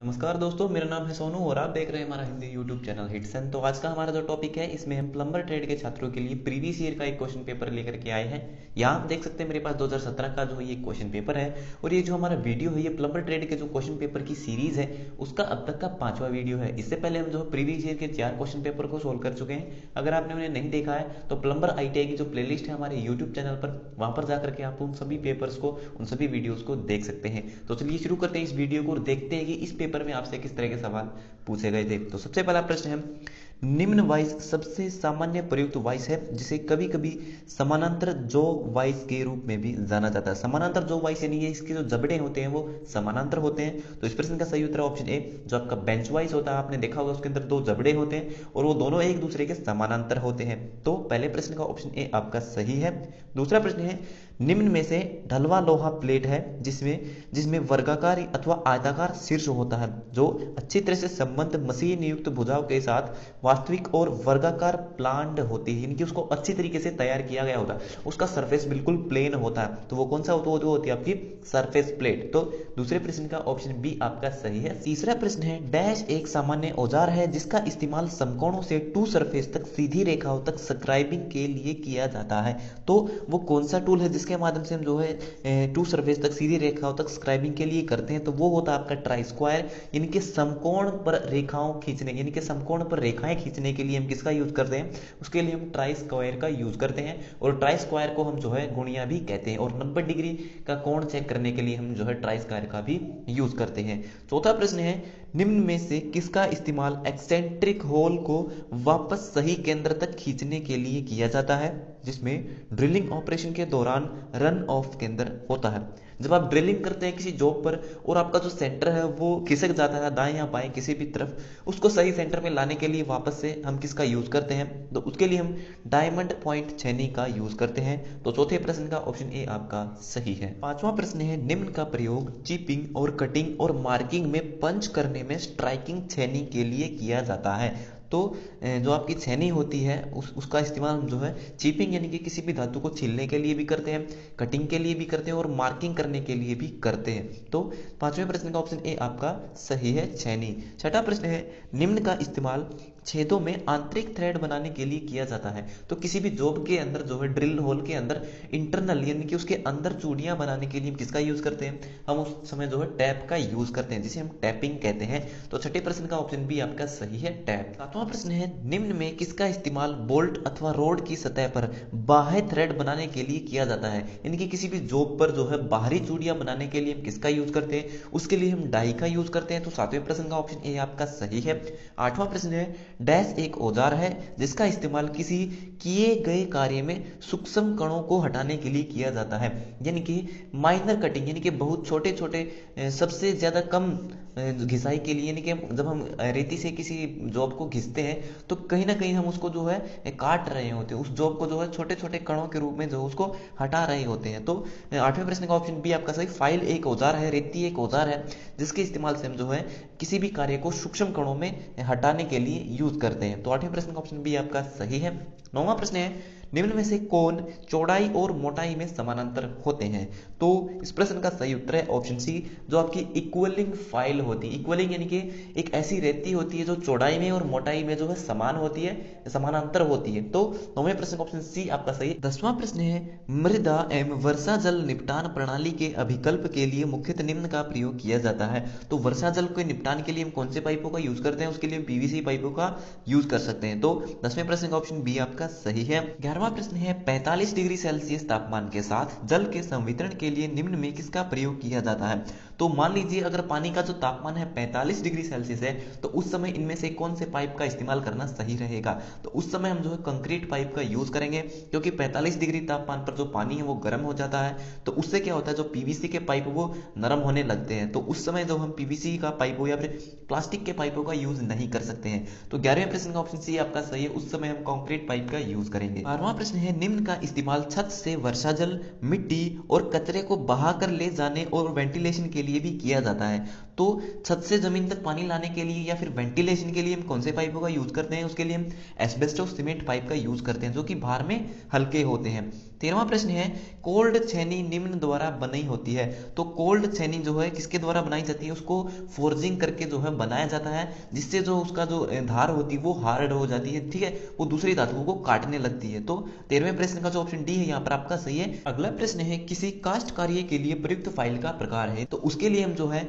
नमस्कार दोस्तों, मेरा नाम है सोनू और आप देख रहे हैं हमारा हिंदी यूट्यूब चैनल हिट्सन। तो आज का हमारा जो टॉपिक है, इसमें हम प्लम्बर ट्रेड के छात्रों के लिए प्रीवियस ईयर का एक क्वेश्चन पेपर लेकर के आए हैं। यहाँ आप देख सकते हैं मेरे पास 2017 का जो ये क्वेश्चन पेपर है, और ये जो हमारा वीडियो है ये प्लम्बर ट्रेड के जो क्वेश्चन पेपर की सीरीज है उसका अब तक का 5वां वीडियो है। इससे पहले हम जो प्रीवियस ईयर के 4 क्वेश्चन पेपर को सोल्व कर चुके हैं। अगर आपने उन्हें नहीं देखा है तो प्लम्बर ITI की जो प्लेलिस्ट है हमारे यूट्यूब चैनल पर, वहां पर जाकर के आप उन सभी पेपर्स को, उन सभी वीडियोस को देख सकते हैं। तो चलिए शुरू करते हैं इस वीडियो को और देखते हैं कि इस पेपर में आपसे किस तरह के सवाल पूछे गए थे। तो सबसे पहला प्रश्न है, निम्न वॉइस सबसे सामान्य प्रयुक्त वॉइस है जिसे कभी कभी समानांतर जो वॉइस के रूप में भी जाना जाता है। समानांतर जो वॉइस यानी ये इसके जो जबड़े होते हैं वो समानांतर होते हैं। तो इस प्रश्न का सही उत्तर ऑप्शन ए, जो आपका बेंच वॉइस होता है, आपने देखा होगा उसके अंदर 2 जबड़े होते हैं और वो दोनों एक दूसरे के समानांतर होते हैं। तो पहले प्रश्न का ऑप्शन ए आपका सही है। दूसरा प्रश्न है, निम्न में से ढलवा लोहा प्लेट है जिसमें जिसमें वर्गाकार अथवा आयताकार शीर्ष होता है, जो अच्छी तरह से संबंध मशीन युक्त भुजाओं के साथ वास्तविक और वर्गाकार प्लान्ड होती है, यानी उसको अच्छी तरीके से तैयार किया गया होता है, उसका सरफेस बिल्कुल प्लेन होता है। तो वो कौन सा होता है? वो होती है आपकी सरफेस प्लेट। तो दूसरे प्रश्न का ऑप्शन बी आपका सही है। तीसरा प्रश्न है, डैश एक सामान्य औजार है जिसका इस्तेमाल समकोणों से टू सरफेस तक सीधी रेखाओं तक स्क्राइबिंग के लिए किया जाता है। तो वो कौन सा टूल है जिसके माध्यम से हम जो है टू सरफेस तक सीधी रेखाओं तक स्क्राइबिंग के लिए करते हैं? तो वो होता है आपका ट्राई स्क्वायर, यानी कि समकोण पर रेखाओं खींचने, यानी कि समकोण पर रेखाएं खींचने के लिए हम किसका यूज करते हैं? उसके लिए हम ट्राई स्क्वायर का यूज करते हैं। और ट्राई स्क्वायर को हम जो है गुणिया भी कहते हैं। और 90 डिग्री का कोण चेक करने के लिए हम जो है ट्राई स्क्वायर का भी यूज करते हैं। चौथा प्रश्न है, निम्न में से किसका इस्तेमाल एक्सेंट्रिक होल को वापस सही केंद्र तक खींचने के लिए किया जाता है, जिसमें ड्रिलिंग ऑपरेशन के दौरान रन ऑफ केंद्र होता है? जब आप ड्रिलिंग करते हैं किसी जॉब पर और आपका जो सेंटर है वो खिसक जाता है दाएं या बाएं किसी भी तरफ, उसको सही सेंटर में लाने के लिए वापस से हम किसका यूज करते हैं? तो उसके लिए हम डायमंड पॉइंट छेनी का यूज करते हैं। तो चौथे प्रश्न का ऑप्शन ए आपका सही है। पांचवा प्रश्न है, निम्न का प्रयोग चिपिंग और कटिंग और मार्किंग में पंच करने में स्ट्राइकिंग छेनी के लिए किया जाता है। तो जो आपकी छेनी होती है उसका इस्तेमाल हम जो है चिपिंग यानी कि किसी भी धातु को छीलने के लिए भी करते हैं, कटिंग के लिए भी करते हैं और मार्किंग करने के लिए भी करते हैं। तो पांचवें प्रश्न का ऑप्शन ए आपका सही है, छेनी। छठा प्रश्न है, निम्न का इस्तेमाल छेदों में आंतरिक थ्रेड बनाने के लिए किया जाता है। तो किसी भी जॉब के अंदर जो है ड्रिल होल के अंदर इंटरनल यानी कि उसके अंदर चूड़ियां बनाने के लिए हम किसका यूज करते हैं? हम उस समय जो है टैप का यूज करते हैं, जिसे हम टैपिंग कहते हैं। तो छठे प्रश्न का ऑप्शन बी आपका सही है, टैप। सातवां प्रश्न है, निम्न में किसका इस्तेमाल बोल्ट अथवा रोड की सतह पर बाह्य थ्रेड बनाने के लिए किया जाता है? यानी कि किसी भी जॉब पर जो है बाहरी चूड़ियां बनाने के लिए हम किसका यूज करते हैं? उसके लिए हम डाई का यूज करते हैं। तो सातवें प्रश्न का ऑप्शन ए आपका सही है। आठवां प्रश्न है, डैश एक औजार है जिसका इस्तेमाल किसी किए गए कार्य में सूक्ष्म कणों को हटाने के लिए किया जाता है, यानी कि माइनर कटिंग, यानी कि बहुत छोटे छोटे सबसे ज्यादा कम घिसाई के लिए, यानी कि जब हम रेती से किसी जॉब को घिसते हैं तो कहीं ना कहीं हम उसको जो है काट रहे होते हैं, उस जॉब को जो है छोटे छोटे कणों के रूप में जो उसको हटा रहे होते हैं। तो आठवें प्रश्न का ऑप्शन बी आपका सही, फाइल एक औजार है, रेती एक औजार है जिसके इस्तेमाल से हम जो है किसी भी कार्य को सूक्ष्म कणों में हटाने के लिए यूज करते हैं। तो आठवें प्रश्न का ऑप्शन बी आपका सही है। नौवां प्रश्न है, निम्न में से कौन चौड़ाई और मोटाई में समानांतर होते हैं? तो इस प्रश्न का सही उत्तर है ऑप्शन सी, जो आपकी इक्वलिंग फाइल होती है। इक्वलिंग यानी कि एक ऐसी रेती होती है जो चौड़ाई में और मोटाई में जो है समान होती है, समानांतर होती है। तो नौवें प्रश्न का ऑप्शन सी आपका सही है। 10वां प्रश्न है, मृदा एवं वर्षा जल निपटान प्रणाली के अभिकल्प के लिए मुख्यतः निम्न का प्रयोग किया जाता है। तो वर्षा जल के निपटान के लिए हम कौन से पाइपों का यूज करते हैं? उसके लिए PVC पाइपों का यूज कर सकते हैं। तो 10वें प्रश्न का ऑप्शन बी आपका सही है। 11वां प्रश्न है, 45 डिग्री सेल्सियस तापमान के साथ जल के संवितरण के लिए निम्न में किसका प्रयोग किया जाता है? तो मान लीजिए अगर पानी का जो तापमान है 45 डिग्री सेल्सियस है, तो उस समय इनमें से कौन से पाइप का इस्तेमाल करना सही रहेगा? तो उस समय हम जो है कंक्रीट पाइप का यूज करेंगे, क्योंकि 45 डिग्री तापमान पर जो पानी है वो गर्म हो जाता है। तो उससे क्या होता है, जो PVC के पाइप वो नरम होने लगते हैं। तो उस समय जो हम PVC का पाइप हो या फिर प्लास्टिक के पाइपों का यूज नहीं कर सकते हैं। तो 11वें प्रश्न का ऑप्शन सी आपका सही है, उस समय हम कंक्रीट पाइप का यूज करेंगे। 12वां प्रश्न है, निम्न का इस्तेमाल छत से वर्षा जल, मिट्टी और कचरे को बहा कर ले जाने और वेंटिलेशन के लिए भी किया जाता है। तो छत से जमीन तक पानी लाने के लिए या फिर वेंटिलेशन के लिए हम कौन से पाइपों का यूज करते हैं? उसके लिए हम एस्बेस्टोस सीमेंट पाइप का यूज करते हैं, जो कि भार में हल्के होते हैं। 13वां प्रश्न है, कोल्ड छेनी निम्न द्वारा बनी होती है। तो कोल्ड छेनी जो है किसके द्वारा बनाई जाती है? उसको फोर्जिंग करके जो है बनाया जाता है, जिससे जो उसका जो धार होती है वो हार्ड हो जाती है, ठीक है, वो दूसरी धातुओं को काटने लगती है। तो 13वें प्रश्न का जो ऑप्शन डी है यहाँ पर आपका सही है। अगला प्रश्न है, किसी कास्ट कार्य के लिए प्रयुक्त फाइल का प्रकार है। तो उसके लिए हम जो है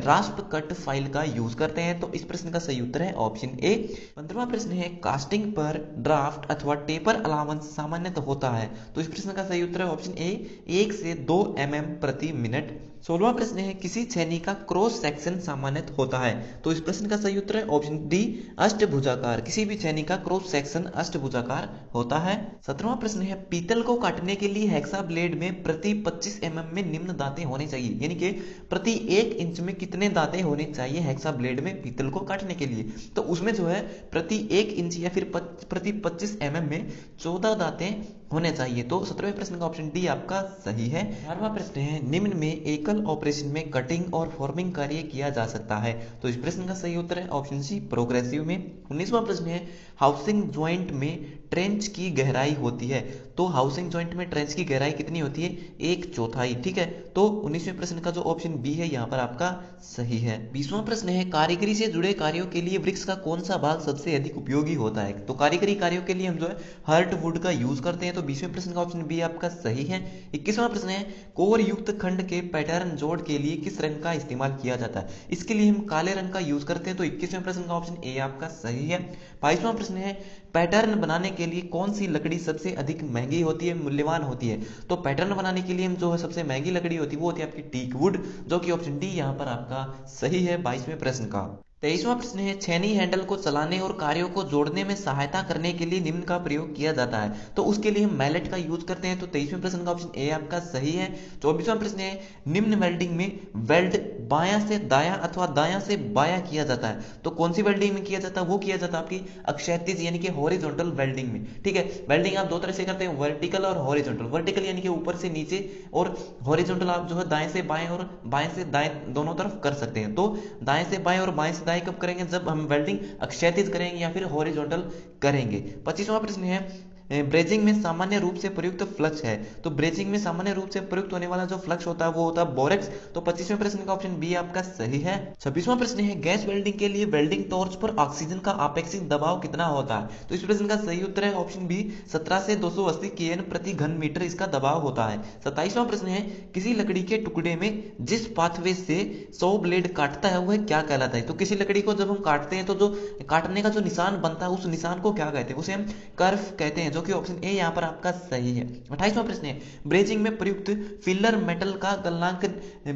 रास्प कट फाइल का यूज करते हैं। तो इस प्रश्न का सही उत्तर है ऑप्शन ए। 15वां प्रश्न है, कास्टिंग पर ड्राफ्ट अथवा टेपर अलाउंस सामान्यतः होता है। तो इस प्रश्न का सही उत्तर है ऑप्शन ए, 1 से 2 mm प्रति मिनट। 16वां प्रश्न है, किसी छेनी का क्रॉस सेक्शन सामान्यतः होता है। तो इस प्रश्न का सही उत्तर है ऑप्शन डी, अष्टभुजाकार। किसी भी छेनी का क्रॉस सेक्शन अष्टभुजाकार होता है। 17वां प्रश्न है, पीतल को काटने के लिए हेक्सा ब्लेड में प्रति 25 mm में निम्न दांतें होने चाहिए, यानी कि प्रति 1 इंच में कितने दांतें होने चाहिए हेक्सा ब्लेड में पीतल को काटने के लिए? तो उसमें जो है प्रति 1 इंच या फिर प्रति 25 mm में 14 दांतें होने चाहिए। तो 17वें प्रश्न का ऑप्शन डी आपका सही है। 18वां प्रश्न है, निम्न में एकल ऑपरेशन में कटिंग और फॉर्मिंग कार्य किया जा सकता है। तो इस प्रश्न का सही उत्तर है ऑप्शन सी, प्रोग्रेसिव में। 19वां प्रश्न है, हाउसिंग ज्वाइंट में ट्रेंच की गहराई होती है। तो हाउसिंग ज्वाइंट में ट्रेंच की गहराई कितनी होती है? 1/4, ठीक है। तो 19वें प्रश्न का जो ऑप्शन बी है यहाँ पर आपका सही है। 20वां प्रश्न है, कारीगरी से जुड़े कार्यों के लिए वृक्ष का कौन सा भाग सबसे अधिक उपयोगी होता है? तो कारीगरी कार्यों के लिए हम जो है हर्टवुड का यूज करते हैं। तो 20वें प्रश्न का ऑप्शन बी आपका सही है। 21वां प्रश्न है, कोर युक्त खंड के पैटर्न जोड़ के लिए किस रंग का इस्तेमाल किया जाता है? इसके लिए हम काले रंग का यूज करते हैं। तो 21वें प्रश्न का ऑप्शन ए आपका सही है। 22वां प्रश्न है, पैटर्न बनाने के लिए कौन सी लकड़ी सबसे अधिक महंगी होती है, मूल्यवान होती है? तो पैटर्न बनाने के लिए हम जो है सबसे महंगी लकड़ी होती है वो होती है आपकी टीक वुड, जो कि ऑप्शन डी यहाँ पर आपका सही है 22वें प्रश्न का। 23वां प्रश्न है, छेनी हैंडल को चलाने और कार्यों को जोड़ने में सहायता करने के लिए निम्न का प्रयोग किया जाता है। तो उसके लिए हम मैलेट का यूज करते हैं। तो 23वें प्रश्न का ऑप्शन ए आपका सही है। 24वां प्रश्न है, निम्न वेल्डिंग में वेल्ड बायां से दायां अथवा दायां से बायां किया जाता है। तो कौन सी वेल्डिंग में किया जाता है? वो किया जाता है आपकी अक्षैतिज यानी कि हॉरिजॉन्टल वेल्डिंग में, ठीक है। वेल्डिंग आप दो तरह से करते हैं, वर्टिकल और हॉरिजॉन्टल। वर्टिकल यानी कि ऊपर से नीचे, और हॉरिजॉन्टल आप जो है दाएं से बाएं और बाएं से दाएं दोनों तरफ कर सकते हैं। तो दाएं से बाएं और बाएं से दाएं कब करेंगे? जब हम वेल्डिंग क्षैतिज करेंगे या फिर हॉरिजॉन्टल करेंगे। 25वां प्रश्न है, ब्रेजिंग में सामान्य रूप से प्रयुक्त फ्लक्स है। तो ब्रेजिंग में सामान्य रूप से प्रयुक्त होने वाला जो फ्लक्स होता है वो होता है बोरेक्स। तो 25वें प्रश्न का ऑप्शन बी आपका सही है। 26वां प्रश्न है, गैस वेल्डिंग के लिए वेल्डिंग टॉर्च पर ऑक्सीजन का आपेक्षिक दबाव कितना होता है? तो इस प्रश्न का सही उत्तर है ऑप्शन बी, 17 से 280 kN प्रति घन मीटर इसका दबाव होता है। 27वां प्रश्न है, किसी लकड़ी के टुकड़े में जिस पाथवे से 100 ब्लेड काटता है वह क्या कहलाता है? तो किसी लकड़ी को जब हम काटते हैं तो जो काटने का जो निशान बनता है उस निशान को क्या कहते हैं? उसे हम कर्व कहते हैं, जो कि ऑप्शन ए यहाँ पर आपका सही है। 28वां प्रश्न है, ब्रेजिंग में प्रयुक्त फिलर मेटल का गलनांक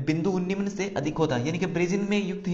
बिंदु निम्न से अधिक होता है। यानी कि ब्रेजिंग में युक्त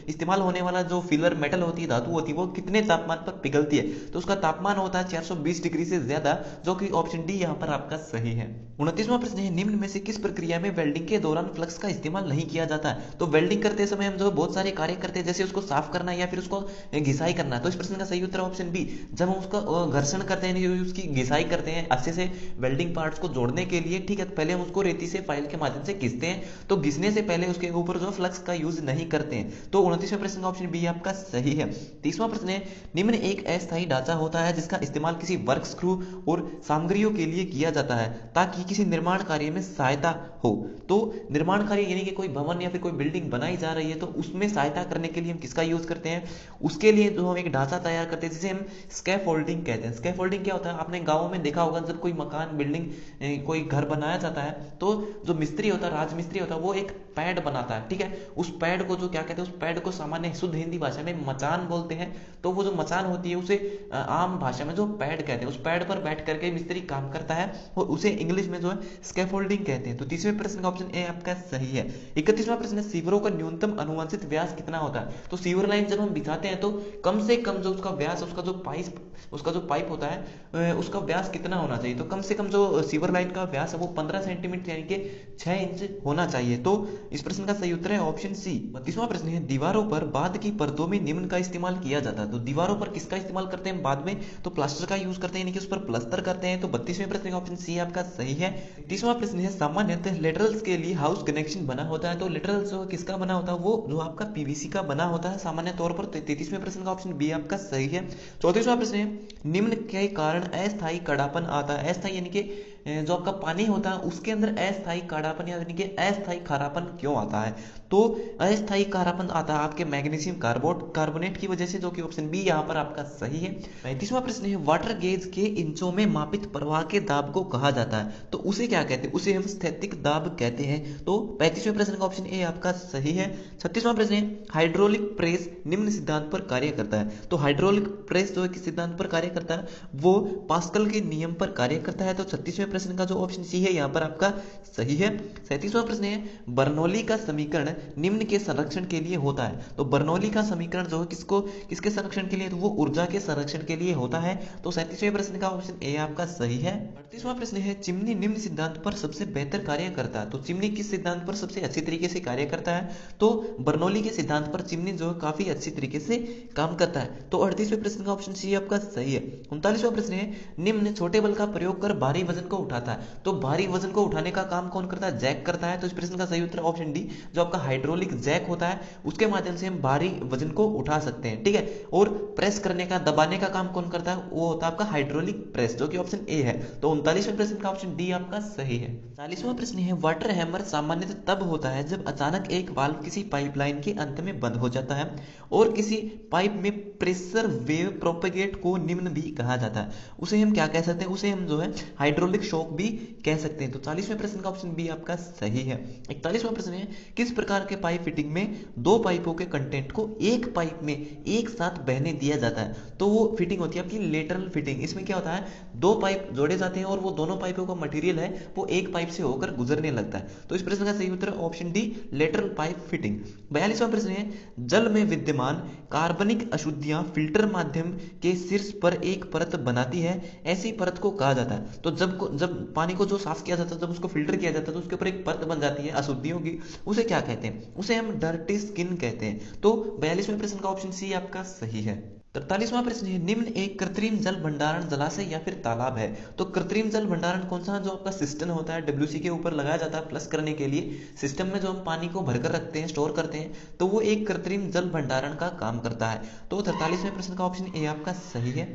इस्तेमाल होने वाला जो फिलर मेटल होती है, धातु होती है, वो कितने तापमान पर पिघलती है? तो उसका तापमान होता है 420 डिग्री से ज्यादा, जो कि ऑप्शन डी यहाँ पर आपका सही है। 29वां प्रश्न है, निम्न में से किस प्रक्रिया में वेल्डिंग के दौरान फ्लक्स का इस्तेमाल नहीं किया जाता है? तो वेल्डिंग करते समय हम जो बहुत सारे कार्य करते हैं, जैसे उसको साफ करना या फिर उसको घिसाई करना। तो इस प्रश्न का सही उत्तर ऑप्शन बी, जब हम उसका घर्षण करते हैं, उसकी घिसाई करते हैं अच्छे से वेल्डिंग पार्ट्स को जोड़ने के लिए, ठीक है, पहले हम उसको रेती से फाइल के माध्यम से घिसते हैं। तो घिसने से पहले उसके ऊपर जो फ्लक्स का यूज नहीं करते हैं। तो 29वें प्रश्न का ऑप्शन बी आपका सही है। 30वां प्रश्न है, निम्न एक अस्थायी ढांचा होता है जिसका इस्तेमाल किसी वर्क स्क्रू और सामग्रियों के लिए किया जाता है ताकि किसी निर्माण कार्य में सहायता हो। तो निर्माण कार्य यानी कि कोई भवन या फिर कोई बिल्डिंग बनाई जा रही है, तो उसमें सहायता करने के लिए हम किसका यूज करते हैं? उसके लिए जो हम एक ढांचा तैयार करते हैं जिसे हम स्कैफोल्डिंग कहते हैं। स्कैफोल्डिंग क्या होता है? आपने गाँव में देखा होगा, जब कोई मकान बिल्डिंग कोई घर बनाया जाता है तो जो मिस्त्री होता है, राजमिस्त्री होता है, वो एक पैड बनाता है, ठीक है। उस पैड को जो क्या कहते हैं, उस पैड को सामान्य शुद्ध हिंदी भाषा में मचान बोलते हैं। तो वो जो मचान होती है उसे आम भाषा में जो पैड कहते हैं, उस पैड पर बैठ करके मिस्त्री काम करता है और उसे इंग्लिश में जो है स्कैफोल्डिंग कहते हैं। तो 30वें प्रश्न का ऑप्शन ए आपका सही है। 31वां प्रश्न है, सीवरों का न्यूनतम अनुवांशित व्यास कितना होता है? तो सीवर लाइन जब हम बिछाते हैं तो कम से कम जो उसका व्यास, उसका जो पाइप होता है उसका व्यास कितना होना चाहिए? तो कम से कम जो सीवर लाइन का व्यास है वो 15 सेंटीमीटर यानी कि 6 इंच होना चाहिए। तो इस प्रश्न का सही उत्तर है ऑप्शन सी। 32वां प्रश्न है, दीवारों पर बाद की परतों में निम्न का इस्तेमाल किया जाता है। तो दीवारों पर किसका इस्तेमाल करते हैं बाद में? तो प्लास्टर का यूज करते हैं, यानी कि उस पर प्लास्टर करते हैं। तो 32वें प्रश्न का ऑप्शन सी आपका सही है। 30वां प्रश्न है, सामान्यतः लेटरल्स के लिए हाउस कनेक्शन बना होता है। तो लेटरल्स जो किसका बना होता है? वो जो आपका पीवीसी का बना होता है सामान्य तौर पर। 33वें प्रश्न का ऑप्शन बी आपका सही है। 34वां प्रश्न है, निम्न के कारण अस्थायी कड़ापन आता है। अस्थायी यानी कि जो आपका पानी होता है उसके अंदर अस्थायी काढ़ापन यानी कि अस्थायी खारापन क्यों आता है? तो अस्थायी खारापन आता है आपके मैग्नीशियम कार्बोनेट की वजह से, जो कि ऑप्शन बी यहाँ पर आपका सही है। 35वां प्रश्न है, वाटर गेज के इंचों में मापित प्रवाह के दाब को कहा जाता है। तो उसे क्या कहते हैं? उसे हम स्थैतिक दाब कहते हैं। तो 35वें प्रश्न का ऑप्शन ए आपका सही है। 36वां प्रश्न है, हाइड्रोलिक प्रेस निम्न सिद्धांत पर कार्य करता है। तो हाइड्रोलिक प्रेस जो है किस सिद्धांत पर कार्य करता है? वो पास्कल के नियम पर कार्य करता है। तो 36वें प्रश्न का जो ऑप्शन सी है यहाँ पर आपका सही है। 37वां प्रश्न है, बर्नौली का समीकरण निम्न के संरक्षण के लिए होता है। तो बर्नौली का समीकरण जो है किसके संरक्षण के लिए? तो वो ऊर्जा के संरक्षण के लिए होता है। तो 37वें प्रश्न का ऑप्शन ए आपका सही है। 38वां प्रश्न है, चिमनी निम्न सिद्धांत पर सबसे बेहतर कार्य करता है। तो चिमनी किस सिद्धांत पर सबसे अच्छी तरीके से कार्य करता है? तो बर्नौली के सिद्धांत पर चिमनी जो है काफी अच्छी तरीके से काम करता है। तो 38वें प्रश्न का ऑप्शन सी आपका सही है। 39वां प्रश्न है, निम्न छोटे बल का प्रयोग कर भारी वजन को उठाता है। तो भारी वजन को उठाने का काम कौन करता है? जैक करता है। तो इस प्रश्न का सही उत्तर ऑप्शन डी, जो आपका हाइड्रोलिक जैक होता है उसके माध्यम से हम भारी वजन को उठा सकते हैं, ठीक है। और प्रेस करने का, दबाने का काम कौन करता है? वो होता है आपका हाइड्रोलिक प्रेस, जो कि ऑप्शन ए है। तो 39वें प्रश्न का ऑप्शन डी आपका सही है। 40वां प्रश्न है, वाटर हैमर सामान्यतः तब होता है जब अचानक एक वाल्व किसी पाइपलाइन के अंत में बंद हो जाता है और किसी पाइप में प्रेशर वेव प्रोपेगेट को निम्न भी कहा जाता है। उसे हम क्या कह सकते हैं? उसे हम जो है हाइड्रोलिक शॉक भी कह सकते हैं। तो 40वें प्रश्न का ऑप्शन बी आपका सही है। 41वां प्रश्न है, किस प्रकार के पाइप फिटिंग में दो पाइपों के कंटेंट को एक पाइप में एक साथ बहने दिया जाता है? तो वो फिटिंग होती है आपकी लेटरल फिटिंग। इसमें क्या होता है? दो पाइप जोड़े जाते हैं और वो दोनों पाइपों का मटेरियल है वो एक पाइप से होकर गुजरने लगता है। तो इस प्रश्न का सही उत्तर option D, lateral pipe fitting. 42वां प्रश्न है, जल में विद्यमान कार्बनिक अशुद्धियां फिल्टर माध्यम के शीर्ष पर एक परत बनाती है, ऐसी परत को कहा जाता है। तो जब पानी को जो साफ किया जाता है, जब उसको फिल्टर किया जाता है तो उसके ऊपर एक परत बन जाती है अशुद्धियों की, उसे क्या कहते हैं? उसे हम डर्टी स्किन कहते हैं। तो 42वें प्रश्न का ऑप्शन सी आपका सही है। 43वां प्रश्न है, निम्न एक कृत्रिम जल भंडारण जलाशय या फिर तालाब है। तो कृत्रिम जल भंडारण कौन सा? जो आपका सिस्टम होता है डब्ल्यूसी के ऊपर लगाया जाता है प्लस करने के लिए, सिस्टम में जो हम पानी को भरकर रखते हैं, स्टोर करते हैं, तो वो एक कृत्रिम जल भंडारण का काम करता है। तो 43वें प्रश्न का ऑप्शन ए आपका सही है।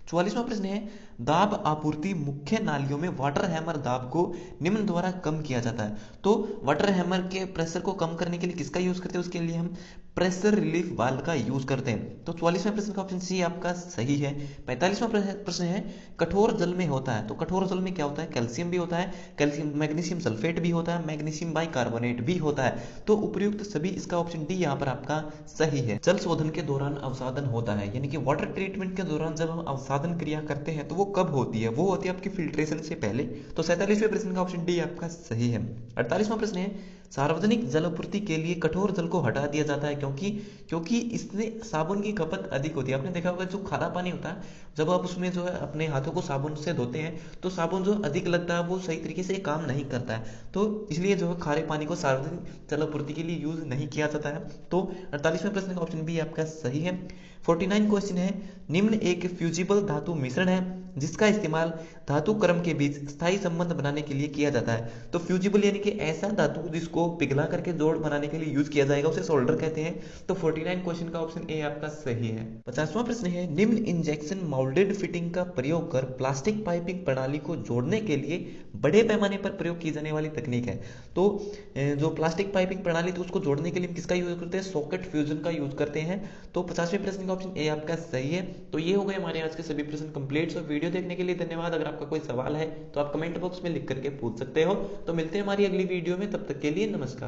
44वां प्रश्न है, दाब आपूर्ति मुख्य नालियों में वाटर हैमर दाब को निम्न द्वारा कम किया जाता है। तो वाटर हैमर के प्रेशर को कम करने के लिए किसका यूज करते हैं? उसके लिए हम प्रेशर रिलीफ वाल्व का यूज करते हैं। तो 44वें प्रश्न का ऑप्शन सी आपका सही है। 45वां प्रश्न है, कठोर जल में होता है। तो कठोर जल में क्या होता है? कैल्शियम भी होता है, कैल्शियम मैग्नीशियम सल्फेट भी होता है, मैग्नीशियम बाइकार्बोनेट भी होता है। तो उपयुक्त सभी, इसका ऑप्शन डी यहाँ पर आपका सही है। जल शोधन के दौरान अवसादन होता है, यानी कि वाटर ट्रीटमेंट के दौरान जब हम अवसादन क्रिया करते हैं तो वो कब होती है? वो होती है आपकी फिल्ट्रेशन से पहले। तो 47वें प्रश्न का ऑप्शन डी आपका सही है। 48वां प्रश्न है, सार्वजनिक जलापूर्ति के लिए कठोर जल को हटा दिया जाता है क्योंकि इसमें साबुन की खपत अधिक होती है। आपने देखा होगा जो खारा पानी होता है, जब आप उसमें जो है अपने हाथों को साबुन से धोते हैं तो साबुन जो अधिक लगता है वो सही तरीके से काम नहीं करता है। तो इसलिए जो है खारे पानी को सार्वजनिक जलापूर्ति के लिए यूज नहीं किया जाता है। तो 48वें प्रश्न का ऑप्शन बी आपका सही है। 49 क्वेश्चन है, निम्न एक फ्यूजिबल धातु मिश्रण है जिसका इस्तेमाल धातु क्रम के बीच स्थायी संबंध बनाने के लिए किया जाता है। तो फ्यूजिबल यानी कि ऐसा धातु जिसको पिघला करके जोड़ बनाने के लिए यूज किया जाएगा, उसे सोल्डर कहते हैं। तो 49 क्वेश्चन का ऑप्शन ए आपका सही है। 50वां प्रश्न है, निम्न इंजेक्शन माउल्डेड फिटिंग का प्रयोग कर प्लास्टिक पाइपिंग प्रणाली को जोड़ने के लिए बड़े पैमाने पर प्रयोग की जाने वाली तकनीक है। तो जो प्लास्टिक पाइपिंग प्रणाली तो उसको जोड़ने के लिए हम किसका यूज करते हैं? सॉकेट फ्यूजन का यूज करते हैं। तो 50वें प्रश्न का ऑप्शन ए आपका सही है। तो ये हो गए हमारे आज के सभी प्रश्न कंप्लीट। और वीडियो देखने के लिए धन्यवाद। अगर आपका कोई सवाल है तो आप कमेंट बॉक्स में लिख करके पूछ सकते हो। तो मिलते हैं हमारी अगली वीडियो में, तब तक के लिए नमस्कार।